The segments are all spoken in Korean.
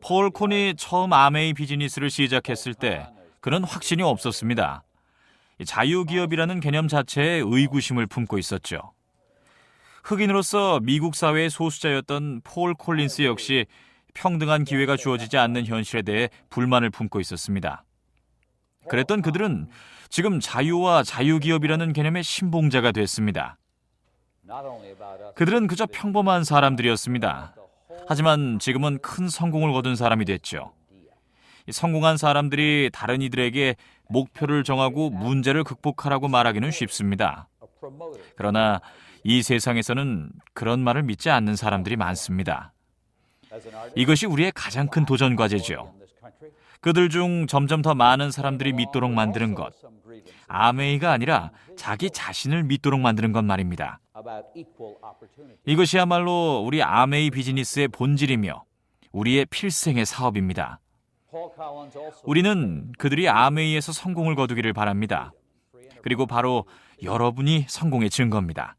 폴 콘이 처음 아메이 비즈니스를 시작했을 때 그는 확신이 없었습니다. 자유기업이라는 개념 자체에 의구심을 품고 있었죠. 흑인으로서 미국 사회의 소수자였던 폴 콜린스 역시 평등한 기회가 주어지지 않는 현실에 대해 불만을 품고 있었습니다. 그랬던 그들은 지금 자유와 자유기업이라는 개념의 신봉자가 됐습니다. 그들은 그저 평범한 사람들이었습니다. 하지만 지금은 큰 성공을 거둔 사람이 됐죠. 성공한 사람들이 다른 이들에게 목표를 정하고 문제를 극복하라고 말하기는 쉽습니다. 그러나 이 세상에서는 그런 말을 믿지 않는 사람들이 많습니다. 이것이 우리의 가장 큰 도전 과제죠. 그들 중 점점 더 많은 사람들이 믿도록 만드는 것, 아메이가 아니라 자기 자신을 믿도록 만드는 것 말입니다. 이것이야말로 우리 아메이 비즈니스의 본질이며 우리의 필생의 사업입니다. 우리는 그들이 아메이에서 성공을 거두기를 바랍니다. 그리고 바로 여러분이 성공의 증거입니다.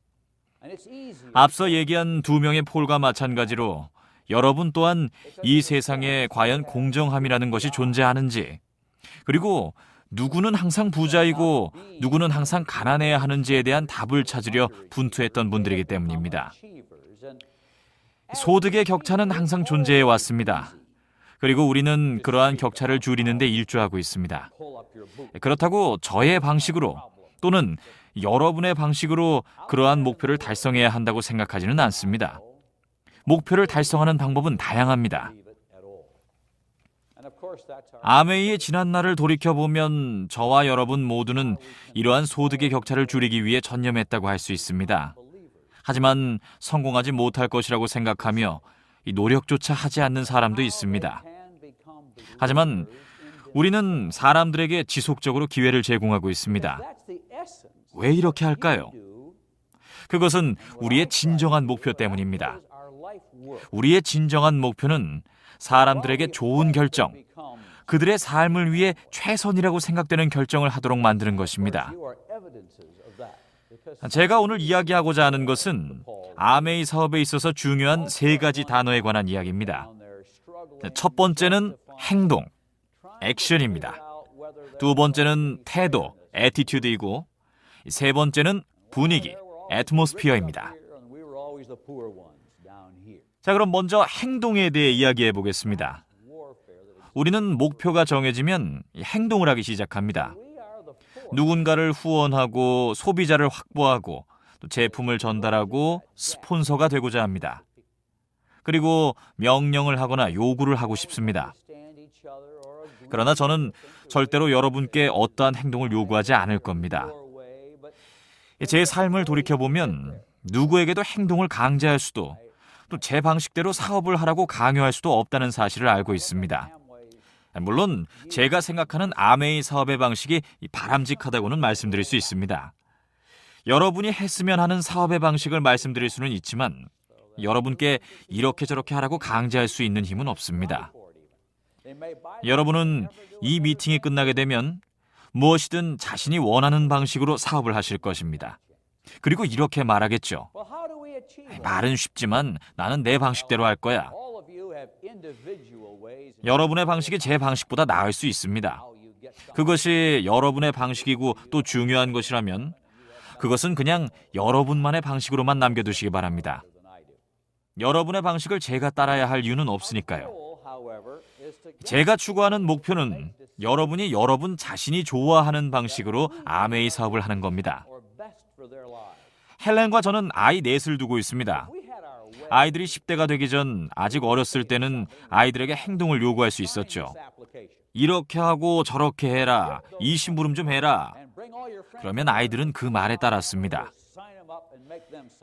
앞서 얘기한 두 명의 폴과 마찬가지로 여러분 또한 이 세상에 과연 공정함이라는 것이 존재하는지, 그리고 누구는 항상 부자이고 누구는 항상 가난해야 하는지에 대한 답을 찾으려 분투했던 분들이기 때문입니다. 소득의 격차는 항상 존재해 왔습니다. 그리고 우리는 그러한 격차를 줄이는 데 일조하고 있습니다. 그렇다고 저의 방식으로 또는 여러분의 방식으로 그러한 목표를 달성해야 한다고 생각하지는 않습니다. 목표를 달성하는 방법은 다양합니다. 아메이의 지난 날을 돌이켜보면 저와 여러분 모두는 이러한 소득의 격차를 줄이기 위해 전념했다고 할 수 있습니다. 하지만 성공하지 못할 것이라고 생각하며 이 노력조차 하지 않는 사람도 있습니다. 하지만 우리는 사람들에게 지속적으로 기회를 제공하고 있습니다. 왜 이렇게 할까요? 그것은 우리의 진정한 목표 때문입니다. 우리의 진정한 목표는 사람들에게 좋은 결정, 그들의 삶을 위해 최선이라고 생각되는 결정을 하도록 만드는 것입니다. 제가 오늘 이야기하고자 하는 것은 아메이 사업에 있어서 중요한 세 가지 단어에 관한 이야기입니다. 첫 번째는 행동, 액션입니다. 두 번째는 태도, 애티튜드이고, 세 번째는 분위기, 애트모스피어입니다. 자, 그럼 먼저 행동에 대해 이야기해 보겠습니다. 우리는 목표가 정해지면 행동을 하기 시작합니다. 누군가를 후원하고 소비자를 확보하고 또 제품을 전달하고 스폰서가 되고자 합니다. 그리고 명령을 하거나 요구를 하고 싶습니다. 그러나 저는 절대로 여러분께 어떠한 행동을 요구하지 않을 겁니다. 제 삶을 돌이켜보면 누구에게도 행동을 강제할 수도 또 제 방식대로 사업을 하라고 강요할 수도 없다는 사실을 알고 있습니다. 물론 제가 생각하는 아메이 사업의 방식이 바람직하다고는 말씀드릴 수 있습니다. 여러분이 했으면 하는 사업의 방식을 말씀드릴 수는 있지만 여러분께 이렇게 저렇게 하라고 강제할 수 있는 힘은 없습니다. 여러분은 이 미팅이 끝나게 되면 무엇이든 자신이 원하는 방식으로 사업을 하실 것입니다. 그리고 이렇게 말하겠죠. 말은 쉽지만 나는 내 방식대로 할 거야. 여러분의 방식이 제 방식보다 나을 수 있습니다. 그것이 여러분의 방식이고 또 중요한 것이라면 그것은 그냥 여러분만의 방식으로만 남겨두시기 바랍니다. 여러분의 방식을 제가 따라야 할 이유는 없으니까요. 제가 추구하는 목표는 여러분이 여러분 자신이 좋아하는 방식으로 아메이 사업을 하는 겁니다. 헬렌과 저는 아이 넷을 두고 있습니다. 아이들이 10대가 되기 전 아직 어렸을 때는 아이들에게 행동을 요구할 수 있었죠. 이렇게 하고 저렇게 해라, 이 심부름 좀 해라. 그러면 아이들은 그 말에 따랐습니다.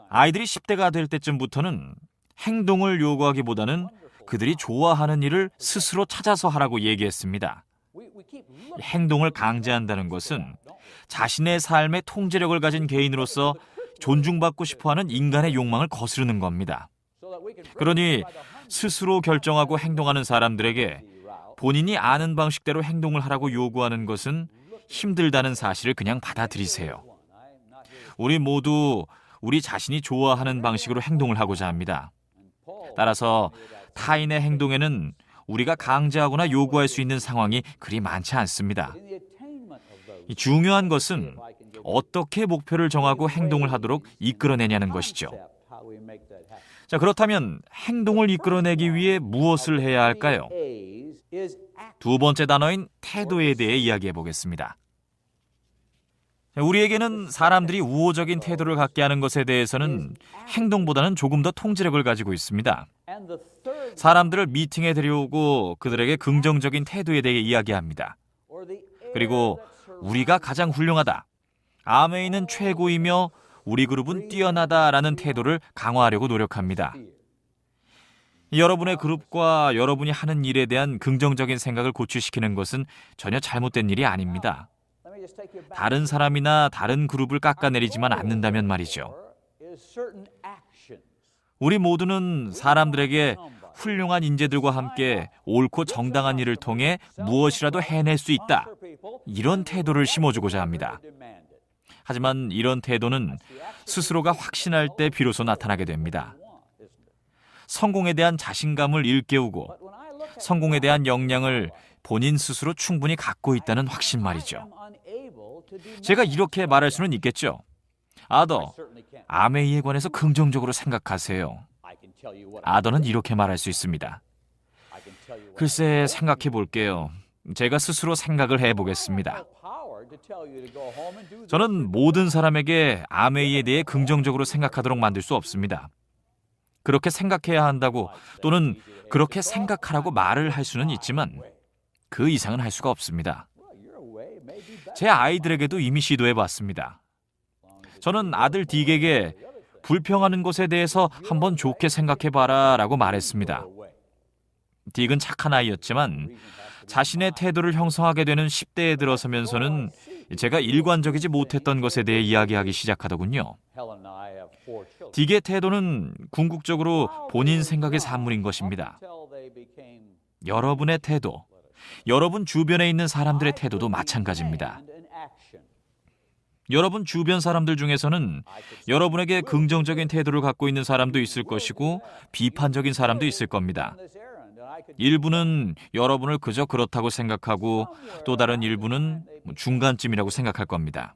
아이들이 10대가 될 때쯤부터는 행동을 요구하기보다는 그들이 좋아하는 일을 스스로 찾아서 하라고 얘기했습니다. 행동을 강제한다는 것은 자신의 삶의 통제력을 가진 개인으로서 존중받고 싶어하는 인간의 욕망을 거스르는 겁니다. 그러니 스스로 결정하고 행동하는 사람들에게 본인이 아는 방식대로 행동을 하라고 요구하는 것은 힘들다는 사실을 그냥 받아들이세요. 우리 모두 우리 자신이 좋아하는 방식으로 행동을 하고자 합니다. 따라서 타인의 행동에는 우리가 강제하거나 요구할 수 있는 상황이 그리 많지 않습니다. 중요한 것은 어떻게 목표를 정하고 행동을 하도록 이끌어내냐는 것이죠. 자, 그렇다면 행동을 이끌어내기 위해 무엇을 해야 할까요? 두 번째 단어인 태도에 대해 이야기해 보겠습니다. 우리에게는 사람들이 우호적인 태도를 갖게 하는 것에 대해서는 행동보다는 조금 더 통제력을 가지고 있습니다. 사람들을 미팅에 데려오고 그들에게 긍정적인 태도에 대해 이야기합니다. 그리고 우리가 가장 훌륭하다, 아메이는 최고이며 우리 그룹은 뛰어나다라는 태도를 강화하려고 노력합니다. 여러분의 그룹과 여러분이 하는 일에 대한 긍정적인 생각을 고취시키는 것은 전혀 잘못된 일이 아닙니다. 다른 사람이나 다른 그룹을 깎아내리지만 않는다면 말이죠. 우리 모두는 사람들에게 훌륭한 인재들과 함께 옳고 정당한 일을 통해 무엇이라도 해낼 수 있다, 이런 태도를 심어주고자 합니다. 하지만 이런 태도는 스스로가 확신할 때 비로소 나타나게 됩니다. 성공에 대한 자신감을 일깨우고 성공에 대한 역량을 본인 스스로 충분히 갖고 있다는 확신 말이죠. 제가 이렇게 말할 수는 있겠죠. 아더, 아메이에 관해서 긍정적으로 생각하세요. 아더는 이렇게 말할 수 있습니다. 글쎄, 생각해 볼게요. 제가 스스로 생각을 해보겠습니다. 저는 모든 사람에게 아메이에 대해 긍정적으로 생각하도록 만들 수 없습니다. 그렇게 생각해야 한다고 또는 그렇게 생각하라고 말을 할 수는 있지만 그 이상은 할 수가 없습니다. 제 아이들에게도 이미 시도해봤습니다. 저는 아들 딕에게 불평하는 것에 대해서 한번 좋게 생각해봐라 라고 말했습니다. 딕은 착한 아이였지만 자신의 태도를 형성하게 되는 10대에 들어서면서는 제가 일관적이지 못했던 것에 대해 이야기하기 시작하더군요. 딕의 태도는 궁극적으로 본인 생각의 산물인 것입니다. 여러분의 태도, 여러분 주변에 있는 사람들의 태도도 마찬가지입니다. 여러분 주변 사람들 중에서는 여러분에게 긍정적인 태도를 갖고 있는 사람도 있을 것이고 비판적인 사람도 있을 겁니다. 일부는 여러분을 그저 그렇다고 생각하고 또 다른 일부는 중간쯤이라고 생각할 겁니다.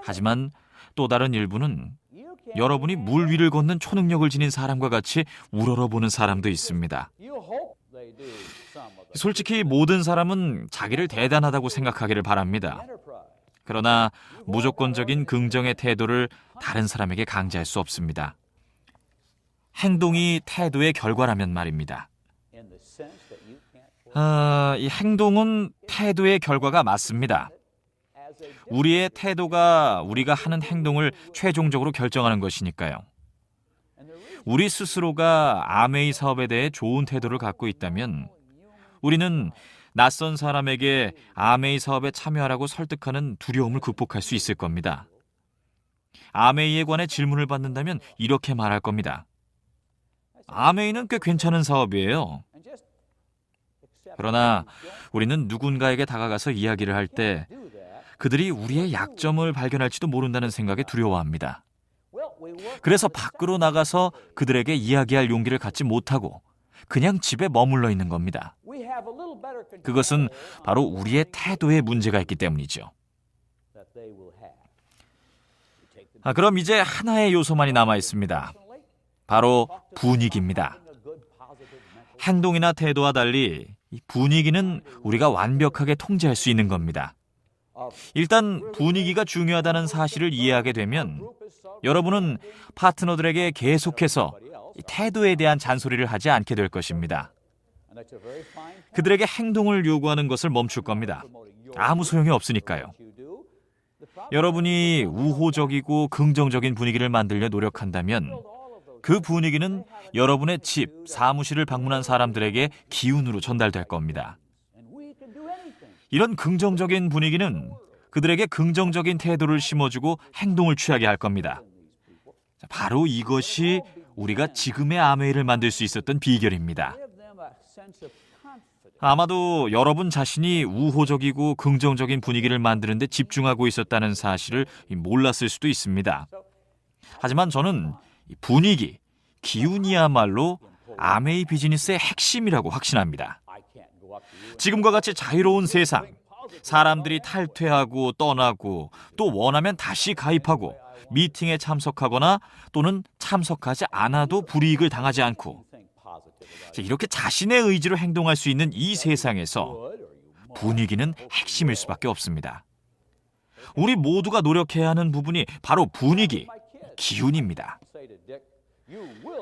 하지만 또 다른 일부는 여러분이 물 위를 걷는 초능력을 지닌 사람과 같이 우러러보는 사람도 있습니다. 솔직히 모든 사람은 자기를 대단하다고 생각하기를 바랍니다. 그러나 무조건적인 긍정의 태도를 다른 사람에게 강제할 수 없습니다. 행동이 태도의 결과라면 말입니다. 이 행동은 태도의 결과가 맞습니다. 우리의 태도가 우리가 하는 행동을 최종적으로 결정하는 것이니까요. 우리 스스로가 아메이 사업에 대해 좋은 태도를 갖고 있다면 우리는 낯선 사람에게 아메이 사업에 참여하라고 설득하는 두려움을 극복할 수 있을 겁니다. 아메이에 관해 질문을 받는다면 이렇게 말할 겁니다. 아메이는 꽤 괜찮은 사업이에요. 그러나 우리는 누군가에게 다가가서 이야기를 할 때 그들이 우리의 약점을 발견할지도 모른다는 생각에 두려워합니다. 그래서 밖으로 나가서 그들에게 이야기할 용기를 갖지 못하고 그냥 집에 머물러 있는 겁니다. 그것은 바로 우리의 태도에 문제가 있기 때문이죠. 그럼 이제 하나의 요소만이 남아 있습니다. 바로 분위기입니다. 행동이나 태도와 달리 분위기는 우리가 완벽하게 통제할 수 있는 겁니다. 일단 분위기가 중요하다는 사실을 이해하게 되면 여러분은 파트너들에게 계속해서 태도에 대한 잔소리를 하지 않게 될 것입니다. 그들에게 행동을 요구하는 것을 멈출 겁니다. 아무 소용이 없으니까요. 여러분이 우호적이고 긍정적인 분위기를 만들려 노력한다면 그 분위기는 여러분의 집, 사무실을 방문한 사람들에게 기운으로 전달될 겁니다. 이런 긍정적인 분위기는 그들에게 긍정적인 태도를 심어주고 행동을 취하게 할 겁니다. 바로 이것이 우리가 지금의 아메이를 만들 수 있었던 비결입니다. 아마도 여러분 자신이 우호적이고 긍정적인 분위기를 만드는 데 집중하고 있었다는 사실을 몰랐을 수도 있습니다. 하지만 저는 분위기, 기운이야말로 아메이 비즈니스의 핵심이라고 확신합니다. 지금과 같이 자유로운 세상, 사람들이 탈퇴하고 떠나고 또 원하면 다시 가입하고 미팅에 참석하거나 또는 참석하지 않아도 불이익을 당하지 않고 이렇게 자신의 의지로 행동할 수 있는 이 세상에서 분위기는 핵심일 수밖에 없습니다. 우리 모두가 노력해야 하는 부분이 바로 분위기, 기운입니다.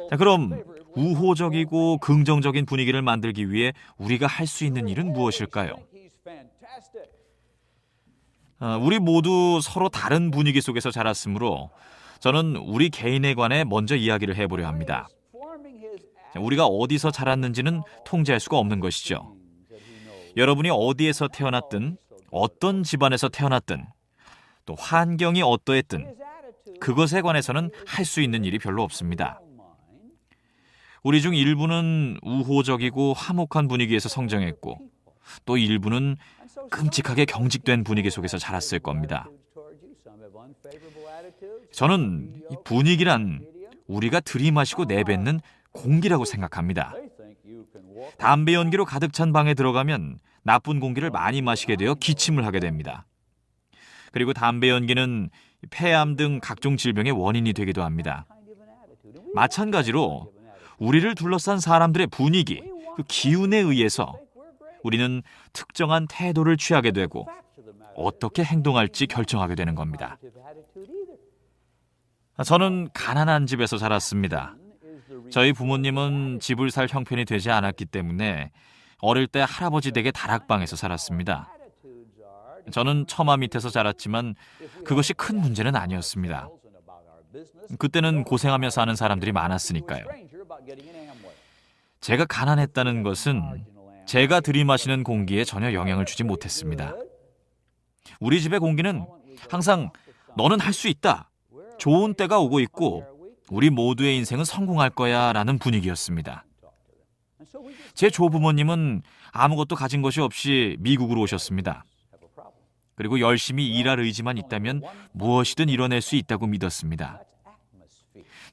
자, 그럼 우호적이고 긍정적인 분위기를 만들기 위해 우리가 할 수 있는 일은 무엇일까요? 우리 모두 서로 다른 분위기 속에서 자랐으므로 저는 우리 개인에 관해 먼저 이야기를 해보려 합니다. 우리가 어디서 자랐는지는 통제할 수가 없는 것이죠. 여러분이 어디에서 태어났든 어떤 집안에서 태어났든 또 환경이 어떠했든 그것에 관해서는 할 수 있는 일이 별로 없습니다. 우리 중 일부는 우호적이고 화목한 분위기에서 성장했고 또 일부는 끔찍하게 경직된 분위기 속에서 자랐을 겁니다. 저는 이 분위기란 우리가 들이마시고 내뱉는 공기라고 생각합니다. 담배 연기로 가득 찬 방에 들어가면 나쁜 공기를 많이 마시게 되어 기침을 하게 됩니다. 그리고 담배 연기는 폐암 등 각종 질병의 원인이 되기도 합니다. 마찬가지로 우리를 둘러싼 사람들의 분위기, 그 기운에 의해서 우리는 특정한 태도를 취하게 되고 어떻게 행동할지 결정하게 되는 겁니다. 저는 가난한 집에서 자랐습니다. 저희 부모님은 집을 살 형편이 되지 않았기 때문에 어릴 때 할아버지 댁의 다락방에서 살았습니다. 저는 처마 밑에서 자랐지만 그것이 큰 문제는 아니었습니다. 그때는 고생하며 사는 사람들이 많았으니까요. 제가 가난했다는 것은 제가 들이마시는 공기에 전혀 영향을 주지 못했습니다. 우리 집의 공기는 항상 너는 할 수 있다, 좋은 때가 오고 있고 우리 모두의 인생은 성공할 거야 라는 분위기였습니다. 제 조부모님은 아무것도 가진 것이 없이 미국으로 오셨습니다. 그리고 열심히 일할 의지만 있다면 무엇이든 이뤄낼 수 있다고 믿었습니다.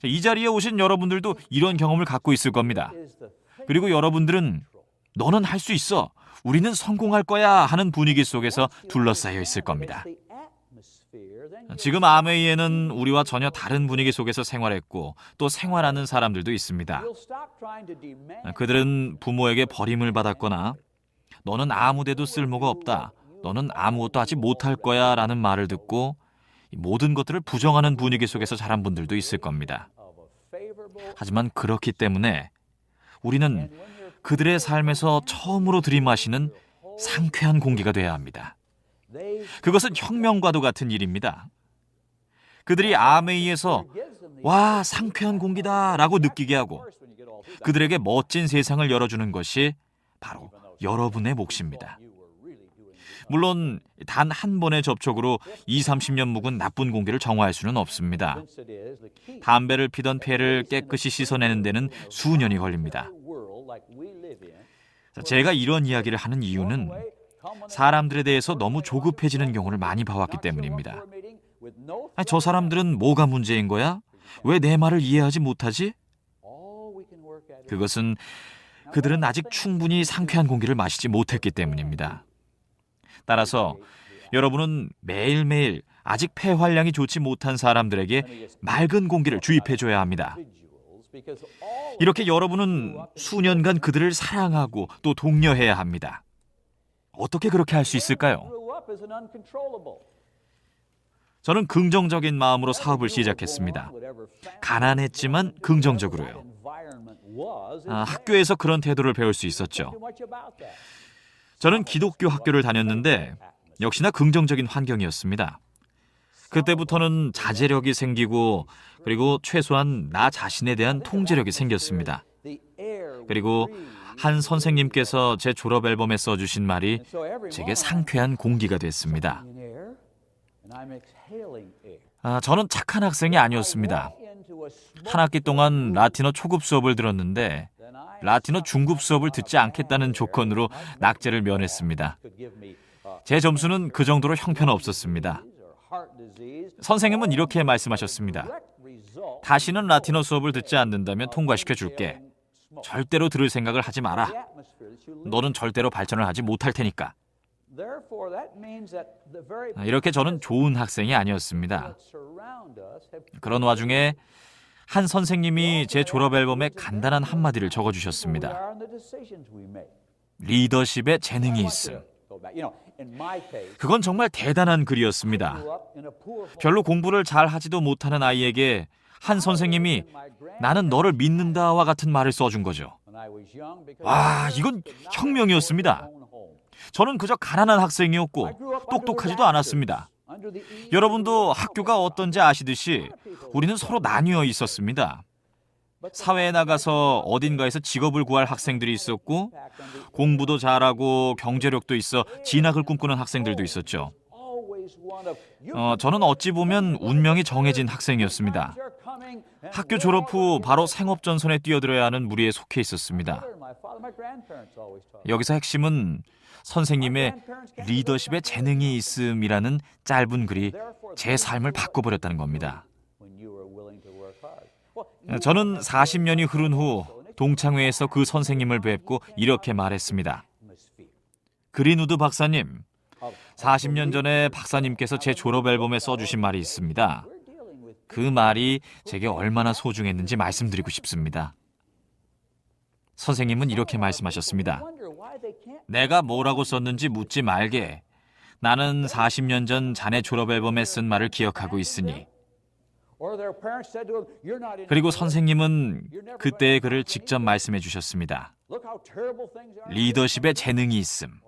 이 자리에 오신 여러분들도 이런 경험을 갖고 있을 겁니다. 그리고 여러분들은 너는 할 수 있어, 우리는 성공할 거야 하는 분위기 속에서 둘러싸여 있을 겁니다. 지금 아메이에는 우리와 전혀 다른 분위기 속에서 생활했고 또 생활하는 사람들도 있습니다. 그들은 부모에게 버림을 받았거나 너는 아무데도 쓸모가 없다, 너는 아무것도 하지 못할 거야 라는 말을 듣고 모든 것들을 부정하는 분위기 속에서 자란 분들도 있을 겁니다. 하지만 그렇기 때문에 우리는 그들의 삶에서 처음으로 들이마시는 상쾌한 공기가 돼야 합니다. 그것은 혁명과도 같은 일입니다. 그들이 아메이에서 와, 상쾌한 공기다 라고 느끼게 하고 그들에게 멋진 세상을 열어주는 것이 바로 여러분의 몫입니다. 물론 단 한 번의 접촉으로 20-30년 묵은 나쁜 공기를 정화할 수는 없습니다. 담배를 피던 폐를 깨끗이 씻어내는 데는 수년이 걸립니다. 제가 이런 이야기를 하는 이유는 사람들에 대해서 너무 조급해지는 경우를 많이 봐왔기 때문입니다. 저 사람들은 뭐가 문제인 거야? 왜 내 말을 이해하지 못하지? 그것은 그들은 아직 충분히 상쾌한 공기를 마시지 못했기 때문입니다. 따라서 여러분은 매일매일 아직 폐활량이 좋지 못한 사람들에게 맑은 공기를 주입해줘야 합니다. 이렇게 여러분은 수년간 그들을 사랑하고 또 독려해야 합니다. 어떻게 그렇게 할 수 있을까요? 저는 긍정적인 마음으로 사업을 시작했습니다. 가난했지만 긍정적으로요. 학교에서 그런 태도를 배울 수 있었죠. 저는 기독교 학교를 다녔는데 역시나 긍정적인 환경이었습니다. 그때부터는 자제력이 생기고 그리고 최소한 나 자신에 대한 통제력이 생겼습니다. 그리고 한 선생님께서 제 졸업 앨범에 써주신 말이 제게 상쾌한 공기가 됐습니다. 저는 착한 학생이 아니었습니다. 한 학기 동안 라틴어 초급 수업을 들었는데 라틴어 중급 수업을 듣지 않겠다는 조건으로 낙제를 면했습니다. 제 점수는 그 정도로 형편없었습니다. 선생님은 이렇게 말씀하셨습니다. 다시는 라틴어 수업을 듣지 않는다면 통과시켜 줄게. 절대로 들을 생각을 하지 마라. 너는 절대로 발전을 하지 못할 테니까. 이렇게 저는 좋은 학생이 아니었습니다. 그런 와중에 한 선생님이 제 졸업 앨범에 간단한 한마디를 적어주셨습니다. 리더십에 재능이 있음. 그건 정말 대단한 글이었습니다. 별로 공부를 잘 하지도 못하는 아이에게 한 선생님이 나는 너를 믿는다와 같은 말을 써준 거죠. 와, 이건 혁명이었습니다. 저는 그저 가난한 학생이었고 똑똑하지도 않았습니다. 여러분도 학교가 어떤지 아시듯이 우리는 서로 나뉘어 있었습니다. 사회에 나가서 어딘가에서 직업을 구할 학생들이 있었고 공부도 잘하고 경제력도 있어 진학을 꿈꾸는 학생들도 있었죠. 저는 어찌 보면 운명이 정해진 학생이었습니다. 학교 졸업 후 바로 생업전선에 뛰어들어야 하는 무리에 속해 있었습니다. 여기서 핵심은 선생님의 리더십에 재능이 있음이라는 짧은 글이 제 삶을 바꿔버렸다는 겁니다. 저는 40년이 흐른 후 동창회에서 그 선생님을 뵙고 이렇게 말했습니다. 그린우드 박사님, 40년 전에 박사님께서 제 졸업 앨범에 써주신 말이 있습니다. 그 말이 제게 얼마나 소중했는지 말씀드리고 싶습니다. 선생님은 이렇게 말씀하셨습니다. 내가 뭐라고 썼는지 묻지 말게. 나는 40년 전 자네 졸업 앨범에 쓴 말을 기억하고 있으니. 그리고 선생님은 그때의 글을 직접 말씀해 주셨습니다. 리더십에 재능이 있음.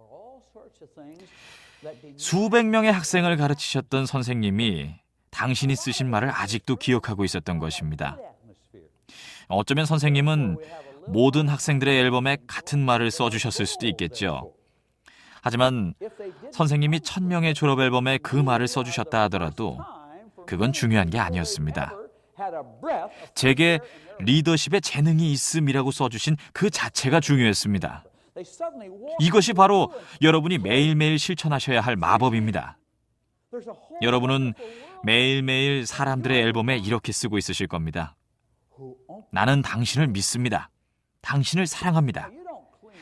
수백 명의 학생을 가르치셨던 선생님이 당신이 쓰신 말을 아직도 기억하고 있었던 것입니다. 어쩌면 선생님은 모든 학생들의 앨범에 같은 말을 써주셨을 수도 있겠죠. 하지만 선생님이 1000명의 졸업 앨범에 그 말을 써주셨다 하더라도 그건 중요한 게 아니었습니다. 제게 리더십에 재능이 있음이라고 써주신 그 자체가 중요했습니다. 이것이 바로 여러분이 매일매일 실천하셔야 할 마법입니다. 여러분은 매일매일 사람들의 앨범에 이렇게 쓰고 있으실 겁니다. 나는 당신을 믿습니다. 당신을 사랑합니다.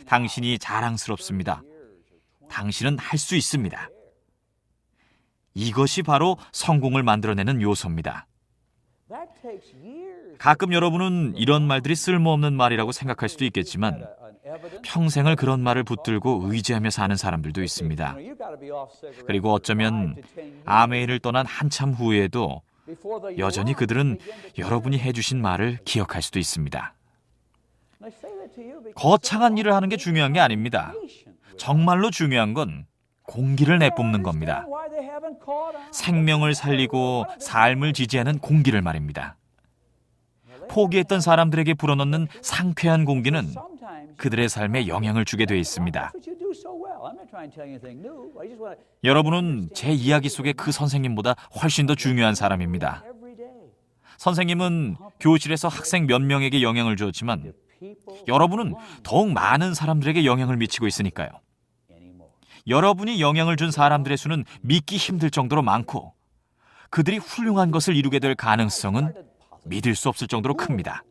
당신이 자랑스럽습니다. 당신은 할 수 있습니다. 이것이 바로 성공을 만들어내는 요소입니다. 가끔 여러분은 이런 말들이 쓸모없는 말이라고 생각할 수도 있겠지만 평생을 그런 말을 붙들고 의지하며 사는 사람들도 있습니다. 그리고 어쩌면 아메이를 떠난 한참 후에도 여전히 그들은 여러분이 해주신 말을 기억할 수도 있습니다. 거창한 일을 하는 게 중요한 게 아닙니다. 정말로 중요한 건 공기를 내뿜는 겁니다. 생명을 살리고 삶을 지지하는 공기를 말입니다. 포기했던 사람들에게 불어넣는 상쾌한 공기는 그들의 삶에 영향을 주게 돼 있습니다. 여러분은 제 이야기 속의 그 선생님보다 훨씬 더 중요한 사람입니다. 선생님은 교실에서 학생 몇 명에게 영향을 주었지만 여러분은 더욱 많은 사람들에게 영향을 미치고 있으니까요. 여러분이 영향을 준 사람들의 수는 믿기 힘들 정도로 많고 그들이 훌륭한 것을 이루게 될 가능성은 믿을 수 없을 정도로 큽니다.